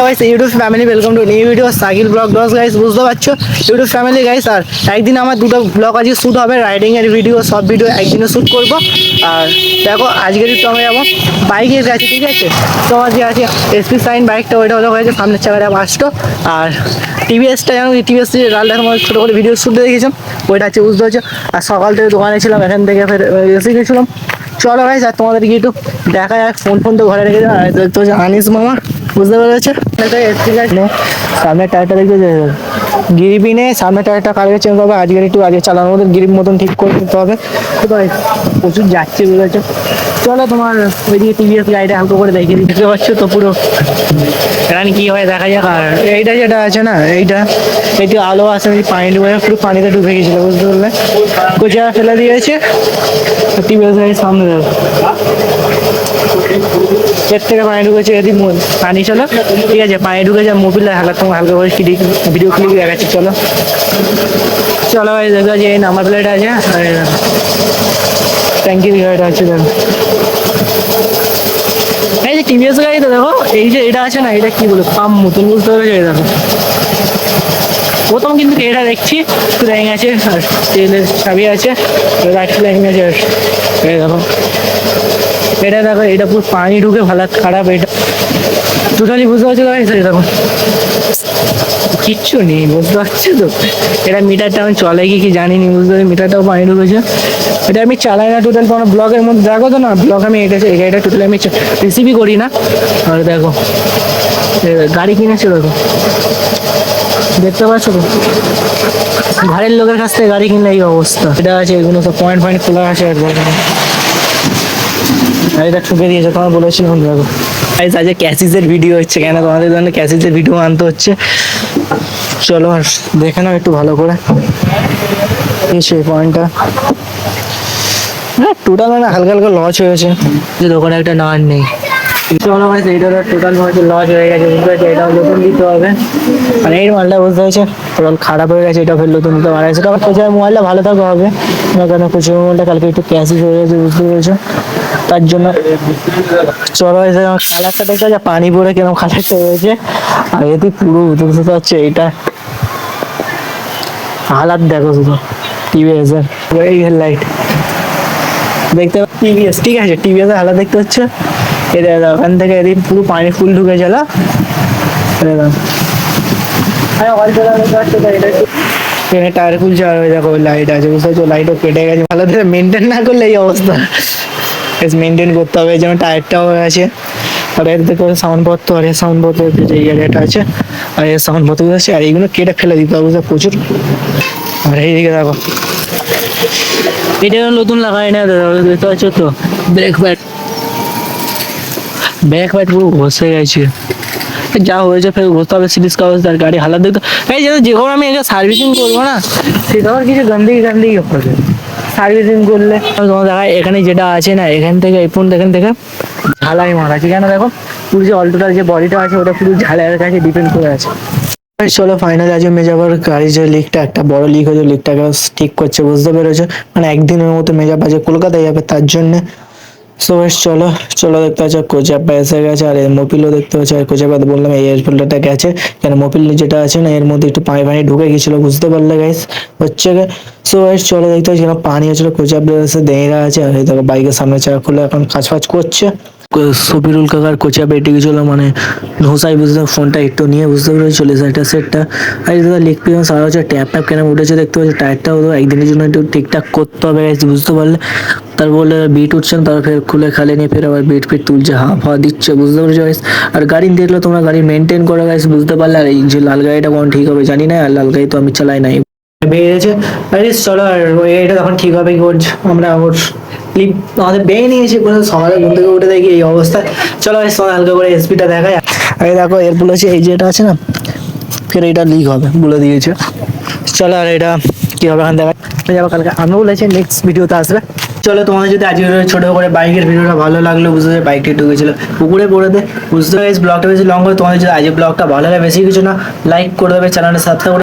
Guys YouTube family welcome to new video Sakil vlog ডস guys. বুঝতে পারছো ইউটিউব ফ্যামিলি গাইস। আর একদিন আমার দুটো ব্লগ আজকে শ্যুট হবে, রাইডিং এর ভিডিও, সব ভিডিও একদিনে শ্যুট করব। আর দেখো আজকের তো আমি যাবো বাইকের কাছে, ঠিক আছে? তোমার যে আছে এসপি সাইন বাইকটা, ওইটা হলো হয়েছে সামনের চাকাটা আসতো। আর টিভিএসটা জানো, টিভিএস লালটা তোমার ছোটো করে ভিডিও শ্যুটে দেখেছিলাম, ওইটা হচ্ছে বুঝতে পারছো। আর সকাল থেকে দোকানে ছিলাম, এখান থেকে ফের এসে গেছিলাম। চলো ভাই আর তোমাদেরকে একটু দেখা যায়। ফোন তো ঘরে রেখে তো আনিস মামা, বুঝতে পেরেছে? সামনে টায়ারটা দেখতে গিরিপি নেই, সামনে টায়ারটা কালকে চেঞ্জ হবে, আজকে চালানোর মধ্যে গিরিপ মতন ঠিক করে দিতে হবে। প্রচুর যাচ্ছে বুঝেছো। চলো তোমার ওইদিকে টিভিএস গাড়িটা হালকা করে দেখিয়ে দিতে পারছো তো পুরো এখানে কি হয় দেখা যাক। আর এইটা যেটা আছে না, এইটা আলো আছে, পানি ডুবে পুরো পানিতে ডুবে গেছিল, বুঝতে পারলে? কোচা ফেলে দিয়েছে, টিভিএস গাড়ির সামনে দেখো এর থেকে পানি ঢুকেছে, এদিক পানি চলো, ঠিক আছে? পানি ঢুকেছে, মোবিল হালকা করে ভিডিও ক্লিপ দেখাচ্ছি। চলো চলো ভাই, দেখো যে এই নাম্বার প্লেট আছে, ট্যাঙ্কির গাড়িটা আছে দেখো। এই যে টিভিএস গাড়িটা দেখো, এই যে এটা আছে না, এটা কি বলো পাম্প মতন, বুঝতে পেরেছো? এই দেখো প্রথম কিন্তু এটা দেখছি ল্যাং আছে, আর তেলের চাবি আছে, রাইট ল্যাং আছে। এই দেখো এটা দেখো, এটা পুরো পানি ঢুকে ভালো খারাপ, এটা টোটালি বুঝতে পারছো তো? দেখো কিচ্ছু নেই, বুঝতে পারছো তো? এটা মিটারটা আমি চলে কি জানিনি, বুঝতে পারছি মিটারটাও পানি ঢুকেছে। এটা আমি চালাই না টোটাল, কোনো ব্লগের মধ্যে দেখো তো না, ব্লগ আমি এটা টোটালি আমি রিসিভই করি না। আর দেখো গাড়ি কিনেছে, দেখো দেখতে পাচ্ছ তো? ঘরের লোকের কাছ থেকে গাড়ি কিনলে এই অবস্থা। এটা আছে, এগুলো সব পয়েন্ট খোলা আছে। আর গাড়িটা ঠুকে দিয়েছে, তোমার বলেছিলাম। দেখো আজকে ক্যাসিসের ভিডিও হচ্ছে, কেন তোমাদের জন্য ক্যাসিসের ভিডিও আনতে হচ্ছে। চলো আর দেখে নাও একটু ভালো করে সেই পয়েন্টটা। হ্যাঁ টোটাল মানে হালকা হালকা লস হয়েছে, যে দোকানে একটা নাট নেই। চলো ভাই, এইটা টোটাল লস হয়ে গেছে, বুঝতে পারছি? এটাও নতুন দিতে হবে। মানে এই মালটা বুঝতে পারছো টোটাল খারাপ হয়ে গেছে, এটা ফের নতুন দিতে পারে। সেটা কোচার মোবাইলটা ভালো থাকতে হবে, কেন কোচার মোবাইলটা কালকে একটু ক্যাসিস হয়ে গেছে, বুঝতে পেরেছো? তার জন্য চলো কালারটা দেখতে পাচ্ছি, পানি পরে কিরকম কালারটা হয়েছে। আর এতে পুরো বুঝতে পারছো এইটা হালাত দেখো শুধু। টিভিএস এর এই হেডলাইট দেখতে টিভিএস, ঠিক আছে? টিভিএস এর হালাত দেখতে হচ্ছে। এটা ওখান থেকে এদিন পুরো পানি ফুল ঢুকে গেল। টায়ার খুলছে, আর ওই দেখো লাইট আছে, বুঝতে পারছো? লাইটও কেটে গেছে, ভালো করে মেনটেন না করলে এই অবস্থা। মেনটেন করতে হবে, যেমন টায়ারটাও আছে। আর এর দেখো সাউন্ড পত্র, আর এর সাউন্ড পত্র যে জায়গাটা আছে, আর এর সাউন্ড পত্র আছে, আর এইগুলো কেটে ফেলে দিতে হবে প্রচুর। আর এইদিকে দেখো এটা নতুন লাগাই না, দেখতে পাচ্ছ তো? ব্রেক প্যাড পুরো ঘষে গেছে, যা হয়েছে ফের ঘষতে হবে সিরিজ কাগজ। তার গাড়ি হালাত দেখতে এই যখন আমি এটা সার্ভিসিং করবো না, সেটা আমার কিছু গন্দিগি হবে। সার্ভিসিং করলে তোমার দেখা এখানে যেটা আছে না, এখান থেকে এই পর্যন্ত এখান থেকে ঝালাই মারা আছে। কেন দেখো পুরো যে অলটোটাল যে বডিটা আছে, ওটা পুরো ঝালাইয়ের কাছে ডিপেন্ড করে আছে। চলো ফাইনালি আজ মেজাবার গাড়ি যে লিকটা, একটা বড় লিক হয়েছে, লিকটাকে ঠিক করছে, বুঝতে পেরেছো? মানে একদিনের মতো মেজাব আজ কলকাতায় যাবে, তার জন্য। সো চলো দেখতে পাচ্ছ কোচাপ্পা এসে গেছে, আর এর মোবিলও দেখতে পাচ্ছ। আর কোচাপ্পা বললাম এই এয়ার ফিল্টারটা গেছে, কেন মোবিল যেটা আছে না, এর মধ্যে একটু পানি ঢুকে গেছিল, বুঝতে পারলে গাইস? হচ্ছে সো চলো দেখতে পাচ্ছি পানি হচ্ছিল, কোচাপ্পা এসে দেড়া আছে। আর এই দেখো বাইকের সামনে চাকা খুলে এখন কাজ করছে। সফিরুল কাকার কোচা বেটে গেছিল, মানে ধোসাই, বুঝতে ফোনটা একটু নিয়ে, বুঝতে পেরে চলে যায় এটা সেটটা। আর দাদা লিক পিছন সারা হচ্ছে, ট্যাপ কেন উঠেছে দেখতে পাচ্ছি। টায়ারটাও তো একদিনের জন্য একটু ঠিকঠাক করতে হবে, বুঝতে পারলে? তার বলে বিট উঠছেন, তার ফের খুলে খালে নিয়ে ফের আবার বিট তুলছে, হাওয়া দিচ্ছে, বুঝতে পারছো গাইস? আর গাড়ি দেখলে তোমরা গাড়ি মেনটেন করো গাইস, বুঝতে পারলে? আর এই যে লাল গাড়িটা কোন ঠিক হবে জানি না, আর লাল গাড়ি তো আমি চালাই নাই, বেরিয়েছে। আরে চলো আর এটা তখন ঠিক হবে কি আমরা ওর ক্লিপ আমাদের বেয়ে নিয়েছি, সকালে ঘুম থেকে উঠে দেখি এই অবস্থা। চলো হালকা করে এসপিটা দেখায়। আরে দেখো এর বলেছে এই যেটা আছে না, ফের এটা লিক হবে বলে দিয়েছে। চলো আর এটা কি হবে এখন দেখা যাবো কালকে। আমি বলেছি নেক্সট ভিডিওতে আসবে। চলো তোমাদের যদি আজকে ছোট করে বাইকের ভিডিওটা ভালো লাগলো, বুঝতে পারছি বাইকটা ঢুকেছিল পুকুরে পড়ে দে, বুঝতে পারছি ব্লগটা বেশি লং করে। তোমাদের যদি আজকে ব্লগটা ভালো লাগে, বেশি কিছু না, লাইক করে দেবে, চ্যানেলটা সাবস্ক্রাইব